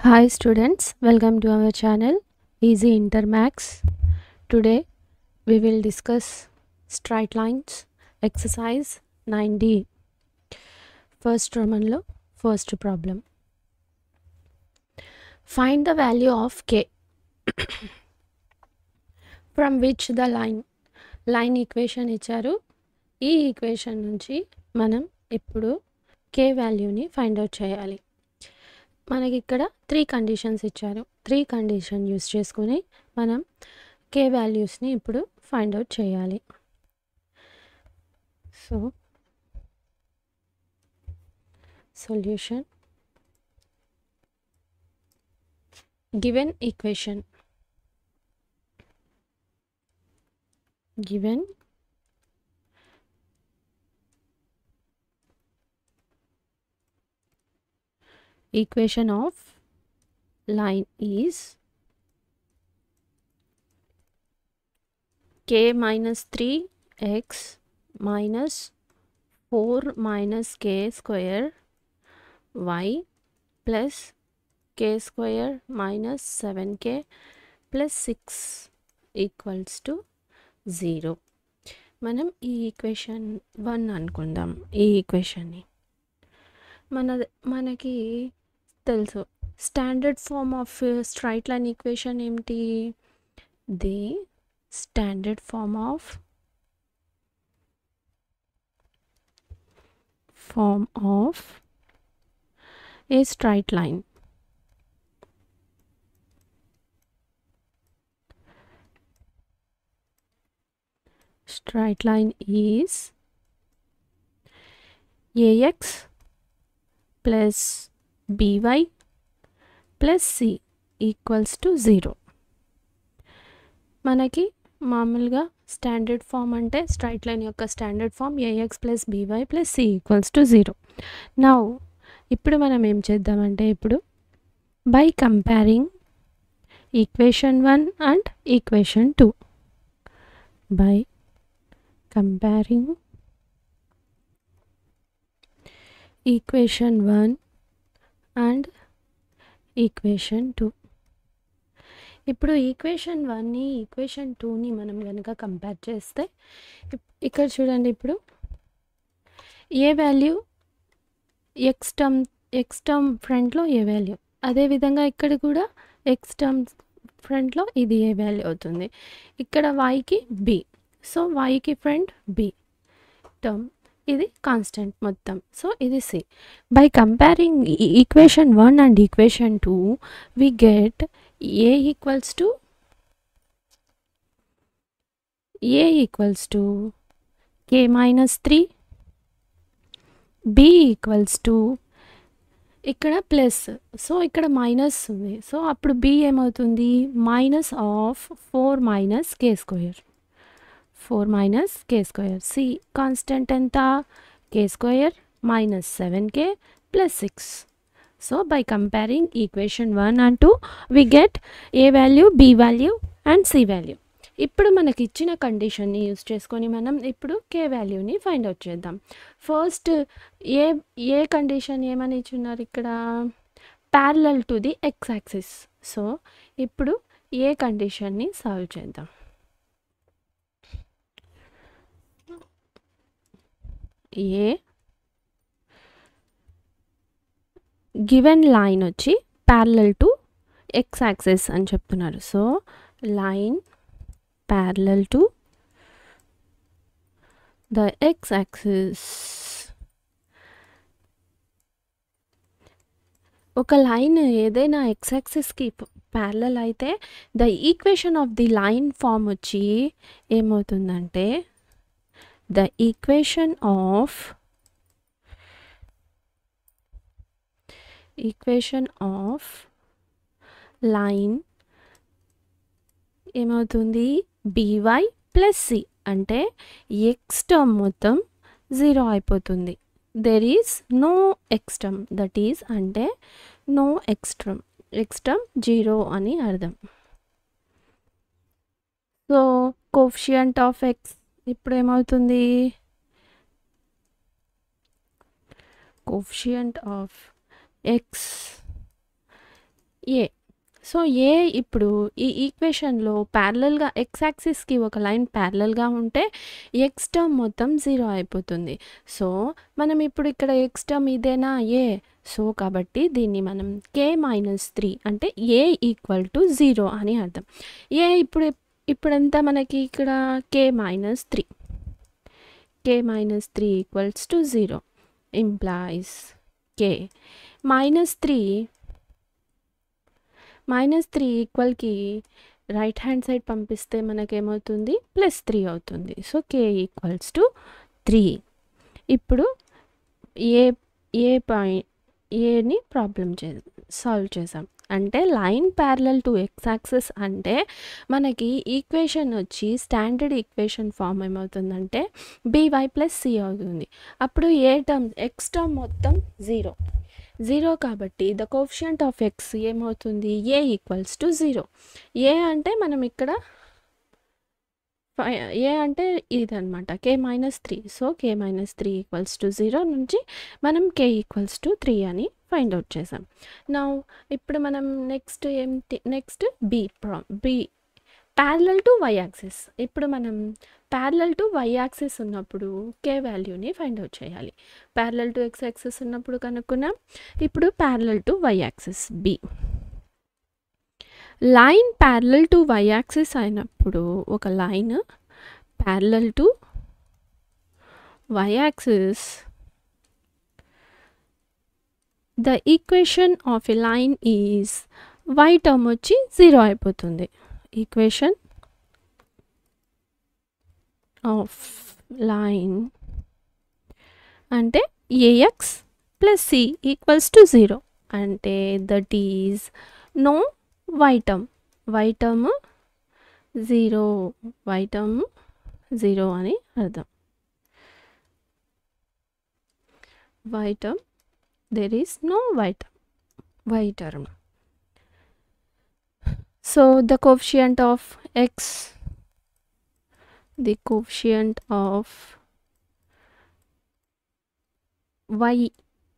Hi students, welcome to our channel Easy Intermax. Today we will discuss straight lines exercise 9D. First Roman lo first problem. Find the value of k from which the line equation ఇచ్చారు. ఈ equation నుంచి మనం ఇప్పుడు k వాల్యూని find out చేయాలి. మనకి ఇక్కడ 3 conditions ఇచ్చారు. 3 కండిషన్ యూస్ చేసుకుని మనం k వాల్యూస్ని ఇప్పుడు ఫైండ్ అవుట్ చేయాలి. So solution given equation equation of line is k minus 3x minus 4 minus k square y plus k square minus 7k plus 6 equals to 0. మనం ఈ ఈక్వేషన్ 1 అనుకుందాం. ఈ ఈక్వేషన్ని మనకి తెలుసు standard form of straight line equation ఏమిటి? The standard form of a straight line is ax plus by plus c equals to 0. మనకి మామూలుగా స్టాండర్డ్ ఫామ్ అంటే స్ట్రైట్ లైన్ యొక్క standard form ax plus by plus c equals to 0. Now ఇప్పుడు మనం ఏం చేద్దామంటే ఇప్పుడు by comparing equation 1 and equation 2 by comparing equation 1 and equation 2. ఇప్పుడు ఈక్వేషన్ 1ని ఈక్వేషన్ 2ని మనం కనుక కంపేర్ చేస్తే ఇక్కడ చూడండి, ఇప్పుడు ఏ వాల్యూ ఎక్స్ టర్మ్ ఫ్రంట్లో ఏ వాల్యూ, అదేవిధంగా ఇక్కడ కూడా ఎక్స్ టర్మ్ ఫ్రంట్లో ఇది ఏ వాల్యూ అవుతుంది. ఇక్కడ వైకి బి, సో వైకి ఫ్రంట్ బి టర్మ్, ఇది కాన్స్టెంట్ మొత్తం, సో ఇది c. By comparing equation 1 and equation 2 we get a equals to k minus 3, b equals to ఇక్కడ ప్లస్, సో ఇక్కడ మైనస్ ఉంది, సో అప్పుడు b ఏమవుతుంది? Minus of 4 minus k square, 4 minus k square. C constant ఎంత? k square minus 7k plus 6. So by comparing equation 1 and 2 we get a value, b value and c value. ఇప్పుడు మనకి ఇచ్చిన కండిషన్ని use చేసుకొని మనం ఇప్పుడు k వాల్యూని find out చేద్దాం. First ఏ కండిషన్ ఏమని ఇచ్చున్నారు ఇక్కడ? Parallel to the x axis. So ఇప్పుడు ఏ కండిషన్ని సాల్వ్ చేద్దాం. ఏ గివెన్ లైన్ వచ్చి ప్యారలల్ టు ఎక్స్ యాక్సిస్ అని చెప్తున్నారు. So line parallel to the x axis. ఒక లైన్ ఏదైనా ఎక్స్ యాక్సిస్కి ప్యారలల్ అయితే the equation of the line form వచ్చి ఏమవుతుందంటే the equation of line ఏమవుతుంది? by plus c అంటే x టర్మ్ మొత్తం 0 అయిపోతుంది. there is no x term, that is అంటే no x term 0 అని అర్థం. సో కోఎఫిషియంట్ ఆఫ్ x ఇప్పుడు ఏమవుతుంది? Coefficient of x a. So a ఇప్పుడు ఈ ఈక్వేషన్లో ప్యారలల్గా ఎక్స్ యాక్సిస్కి ఒక లైన్ ప్యారలల్గా ఉంటే ఎక్స్ టర్మ్ మొత్తం 0 అయిపోతుంది. సో మనం ఇప్పుడు ఇక్కడ ఎక్స్ టర్మ్ ఇదేనా ఏ. సో కాబట్టి దీన్ని మనం k-3 అంటే ఏ ఈక్వల్ టు 0 అని అర్థం. ఏ ఇప్పుడు ఎంత మనకి ఇక్కడ k-3 equals to 0 implies k -3 ఈక్వల్కి రైట్ హ్యాండ్ సైడ్ పంపిస్తే మనకేమవుతుంది +3 అవుతుంది. So k equals to 3. ఇప్పుడు ఏని ప్రాబ్లం సాల్వ్ చేసాం. అంటే line parallel to x axis అంటే మనకి ఈక్వేషన్ వచ్చి స్టాండర్డ్ ఈక్వేషన్ ఫామ్ ఏమవుతుందంటే by + c అవుతుంది. అప్పుడు ఏ టర్మ్ ఎక్స్ టర్మ్ మొత్తం 0 కాబట్టి ద కోఎఫిషియంట్ ఆఫ్ ఎక్స్ ఏమవుతుంది ఏ ఈక్వల్స్ టు 0. ఏ అంటే మనం ఇక్కడ ఏ అంటే ఇదనమాట k-3. So k-3 equals to 0 నుంచి మనం k ఈక్వల్స్ టు 3 అని ఫైండ్ అవుట్ చేసాం. నా ఇప్పుడు మనం next be parallel to y axis. ఇప్పుడు మనం ప్యారలల్ టు వై యాక్సిస్ ఉన్నప్పుడు k వాల్యూని ఫైండ్ అవుట్ చేయాలి. ప్యారలల్ టు ఎక్స్ యాక్సిస్ ఉన్నప్పుడు కనుక్కున్నాం. ఇప్పుడు parallel to y axis be. Line parallel to y axis అయినప్పుడు ఒక line parallel to y axis the equation of a line is y term వచ్చి 0 అయిపోతుంది. ఈక్వేషన్ ఆఫ్ లైన్ అంటే ax + c equals to 0 అంటే that is no y term 0 అని అర్థం. y term there is no y term. So the coefficient of y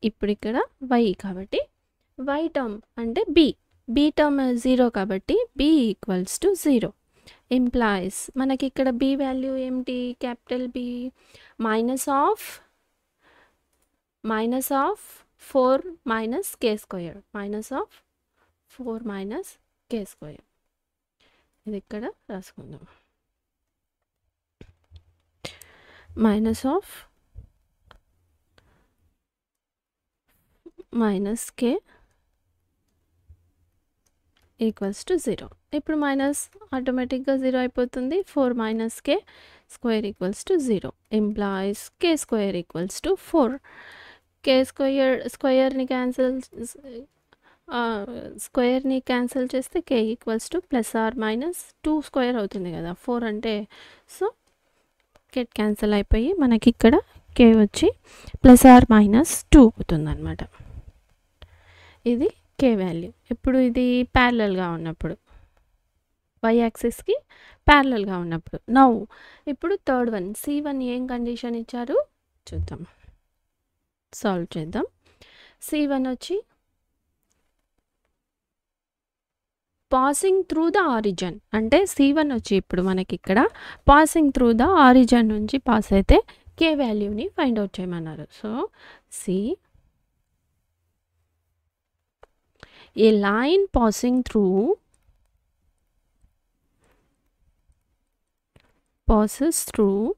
ఇప్పుడు ఇక్కడ y కాబట్టి y term అంటే b term 0 కాబట్టి b ఈక్వల్స్ టు 0 ఇంప్లాయిస్ మనకి ఇక్కడ b వాల్యూ ఏమిటి క్యాపిటల్ B -4 - k², -4 - k². ఇది ఇక్కడ రాసుకుందాం. -k equals to 0. ఇప్పుడు మైనస్ ఆటోమేటిక్గా 0 అయిపోతుంది. 4 - k² equals to 0 implies k² equals to 4. స్క్వేర్ని క్యాన్సిల్ చేస్తే k ఈక్వల్స్ టు +/- 2² అవుతుంది కదా 4 అంటే. సో కెట్ క్యాన్సిల్ అయిపోయి మనకి ఇక్కడ k వచ్చి +/- 2 అవుతుంది అనమాట. ఇది k వాల్యూ. ఇప్పుడు ఇది ప్యారలల్గా ఉన్నప్పుడు y యాక్సిస్కి ప్యారలల్గా ఉన్నప్పుడు. నౌ ఇప్పుడు థర్డ్ వన్ C1 ఏం కండిషన్ ఇచ్చారు చూద్దాం, సాల్వ్ చేద్దాం. C1 వచ్చి పాసింగ్ త్రూ ద ఆరిజిన్ అంటే C1 వచ్చి ఇప్పుడు మనకి ఇక్కడ పాసింగ్ త్రూ ద ఆరిజిన్ నుంచి పాస్ అయితే k వాల్యూని ఫైండ్ అవుట్ చేయమన్నారు. So a line passes through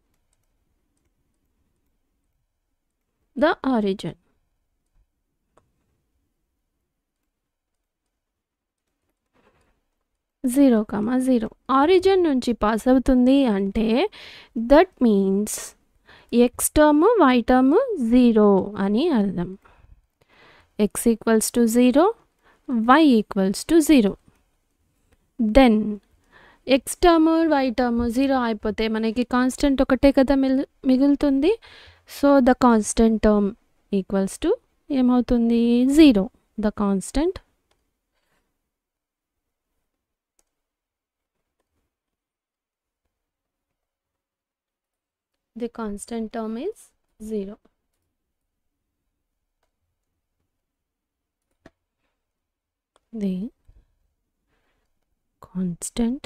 the origin. Zero origin నుంచి పాస్ అవుతుంది అంటే that means x term y term 0 అని అర్థం. X equals to 0, y equals to 0. Then x term y term 0 అయిపోతే మనకి కాన్స్టెంట్ ఒకటే కదా మిగులుతుంది. So the constant term equals to ఏమవుతుంది 0. The constant term is 0. the constant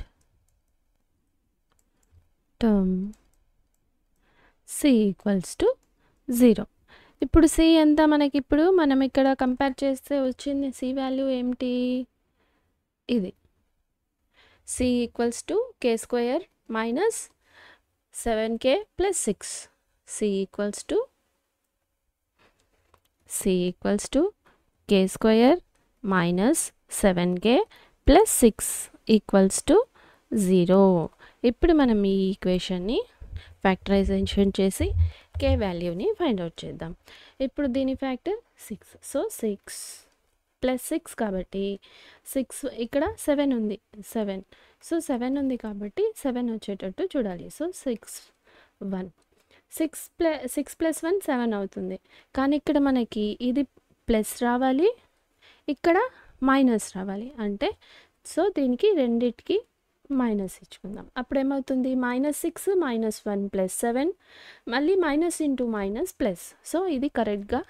term c equals to 0. ఇప్పుడు c ఎంత మనకి ఇప్పుడు మనం ఇక్కడ కంపేర్ చేస్తే వచ్చింది c వాల్యూ ఏమిటి ఇది c equals to k square minus 7k plus 6 c equals to k square minus 7k plus 6 equals to 0. ఇప్పుడు మనం ఈ ఈక్వేషన్ని ఫ్యాక్టరైజేషన్ చేసి k వాల్యూని ఫైండ్ అవుట్ చేద్దాం. ఇప్పుడు దీని ఫ్యాక్టర్ 6. సో 6 ప్లస్ 6 కాబట్టి 6 ఇక్కడ 7 ఉంది 7. సో 7 ఉంది కాబట్టి 7 వచ్చేటట్టు చూడాలి. సో 6 ప్లస్ 1 7 అవుతుంది. కానీ ఇక్కడ మనకి ఇది ప్లస్ రావాలి, ఇక్కడ మైనస్ రావాలి. అంటే సో దీనికి రెండిటికి మైనస్ ఇచ్చుకుందాం. అప్పుడు ఏమవుతుంది -6 -1 ప్లస్ 7 మళ్ళీ minus into minus plus. So ఇది కరెక్ట్గా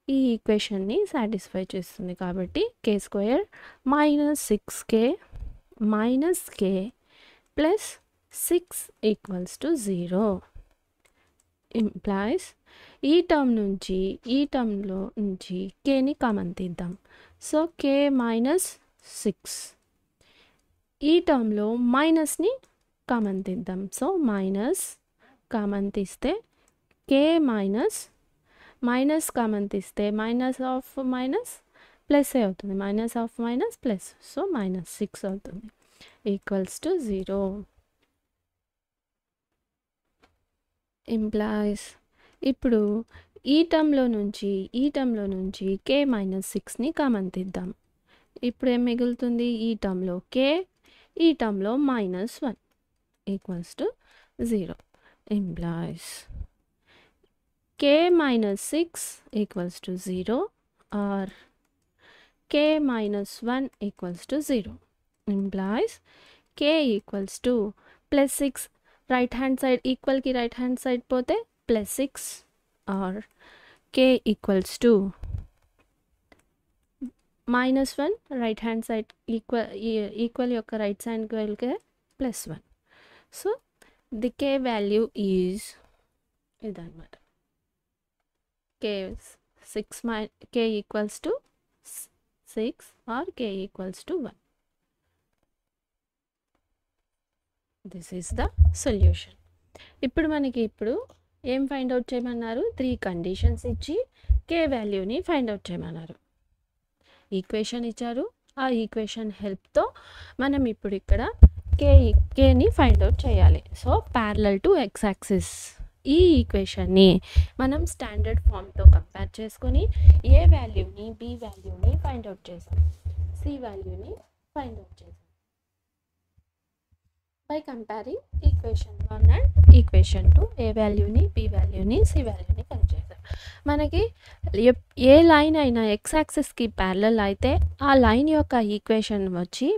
ఈ ఈక్వేషన్ని సాటిస్ఫై చేస్తుంది. కాబట్టి k square minus 6k minus k plus 6 equals to 0 implies ఈ టర్మ్లో నుంచి kని కామన్ తీద్దాం. సో k మైనస్ 6 ఈ టర్మ్లో మైనస్ని కామన్ తీద్దాం. సో మైనస్ కామన్ తీస్తే k మైనస్ కామన్ తీస్తే మైనస్ ఆఫ్ మైనస్ ప్లస్ అవుతుంది, minus of minus plus. So -6 అవుతుంది ఈక్వల్స్ టు 0 ఇంప్లాయిస్ ఇప్పుడు ఈ టర్మ్లో నుంచి k మైనస్ 6ని కామన్ తీద్దాం. ఇప్పుడు ఏం మిగులుతుంది ఈ టర్మ్లో k, ఈ టర్మ్లో -1 equals to 0 implies k minus 6 equals to 0 or k minus 1 equals to 0 implies k equals to plus 6 right hand side equal ki right hand side pote plus 6 or k equals to -1 right hand side equal yokka right side equal ke plus 1. So the k value is idanamata k equals to 6 or k equals to 1. This is the solution. ఇప్పుడు మనకి ఏం find out చేయమన్నారు 3 conditions ఇచ్చి k వాల్యూని find out చేయమన్నారు. Equation ఇచ్చారు, ఆ equation హెల్ప్తో మనం ఇప్పుడు ఇక్కడ kని ఫైండ్ అవుట్ చేయాలి. So parallel to x axis ఈ ఈక్వేషన్ని మనం స్టాండర్డ్ ఫామ్తో కంపేర్ చేసుకొని ఏ వాల్యూని బి వాల్యూని ఫైండ్ అవుట్ చేసాం, సి వాల్యూని ఫైండ్ అవుట్ చేసాం. By comparing equation 1 and equation 2 a వాల్యూని బి వాల్యూని సి వాల్యూని ఫైండ్ చేసాం. మనకి ఏ లైన్ అయినా ఎక్స్ యాక్సిస్కి ప్యారలల్ అయితే ఆ లైన్ యొక్క ఈక్వేషన్ వచ్చి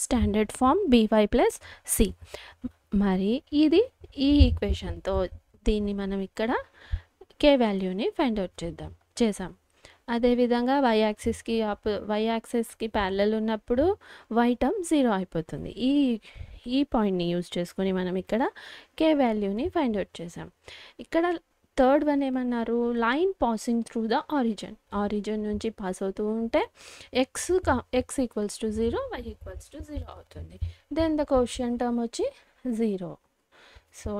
standard form by plus c. మరి ఇది ఈ ఈక్వేషన్తో దీన్ని మనం ఇక్కడ k వాల్యూని ఫైండ్ అవుట్ చేసాం. అదేవిధంగా y యాక్సిస్కి ప్యారలల్ ఉన్నప్పుడు y టర్మ్ 0 అయిపోతుంది. ఈ పాయింట్ని యూజ్ చేసుకొని మనం ఇక్కడ k వాల్యూని ఫైండ్ అవుట్ చేసాం. ఇక్కడ థర్డ్ వన్ ఏమన్నారు, line passing through the origin నుంచి పాస్ అవుతూ ఉంటే x equals to 0 y equals to 0 అవుతుంది. దెన్ ద కోషియంట్ టర్మ్ వచ్చి 0. సో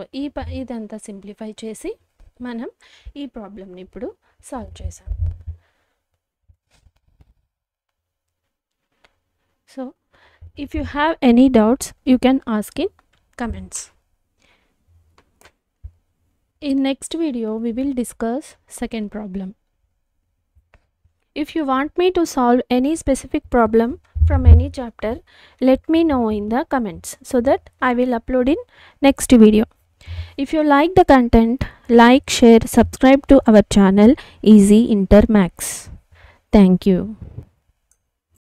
ఇదంతా సింప్లిఫై చేసి మనం ఈ ప్రాబ్లమ్ని ఇప్పుడు సాల్వ్ చేసాం. So if you have any doubts you can ask in comments. In next video we will discuss second problem. If you want me to solve any specific problem from any chapter, let me know in the comments so that I will upload in next video. If you like the content, like, share, subscribe to our channel Easy Inter Maths. Thank you.